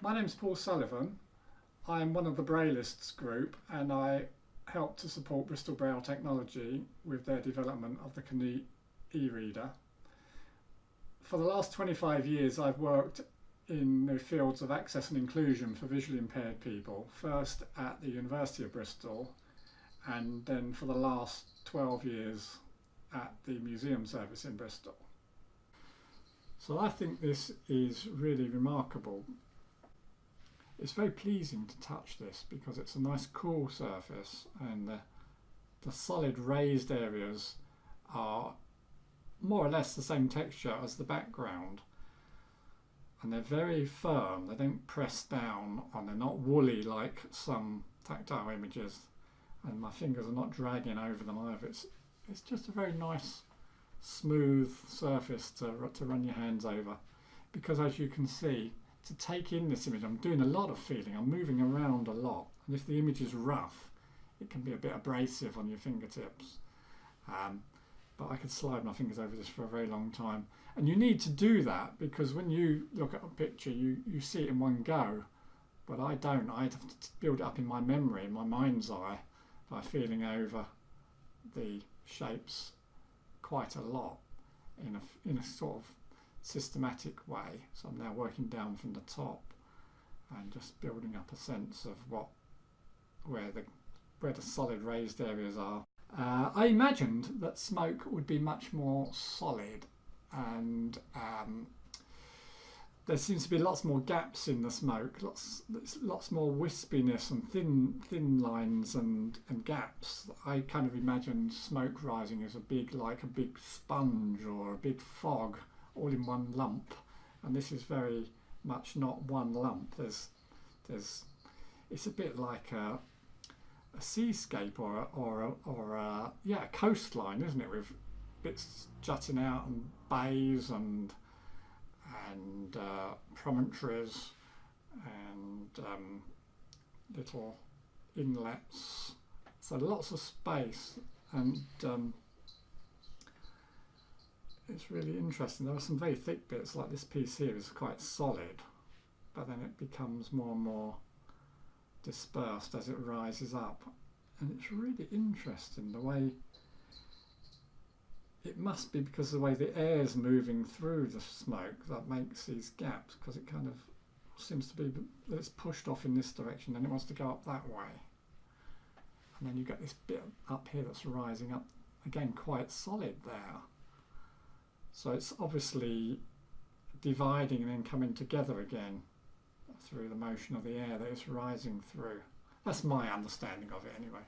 My name's Paul Sullivan. I'm one of the Braillists group and I help to support Bristol Braille Technology with their development of the Canute e-reader. For the last 25 years I've worked in the fields of access and inclusion for visually impaired people, first at the University of Bristol and then for the last 12 years at the Museum Service in Bristol. So I think this is really remarkable. It's very pleasing to touch this because it's a nice cool surface and the solid raised areas are more or less the same texture as the background, and they're very firm. They don't press down and they're not woolly like some tactile images, and my fingers are not dragging over them either. It's just a very nice smooth surface to run your hands over, because as you can see, to take in this image I'm doing a lot of feeling, I'm moving around a lot, and if the image is rough it can be a bit abrasive on your fingertips, but I could slide my fingers over this for a very long time, and you need to do that because when you look at a picture you see it in one go, but I don't. I have to build it up in my memory, in my mind's eye, by feeling over the shapes quite a lot in a sort of systematic way. So I'm now working down from the top and just building up a sense of where the solid raised areas are. I imagined that smoke would be much more solid, and there seems to be lots more gaps in the smoke, lots more wispiness and thin lines and gaps. I kind of imagined smoke rising as like a big sponge or a big fog all in one lump, and this is very much not one lump. It's a bit like a seascape or a coastline, isn't it, with bits jutting out and bays and promontories and little inlets, so lots of space, and it's really interesting. There are some very thick bits, like this piece here is quite solid, but then it becomes more and more dispersed as it rises up, and it's really interesting the way it must be because of the way the air is moving through the smoke that makes these gaps, because it kind of seems to be that it's pushed off in this direction and it wants to go up that way, and then you get this bit up here that's rising up again quite solid there. So it's obviously dividing and then coming together again through the motion of the air that it's rising through. That's my understanding of it anyway.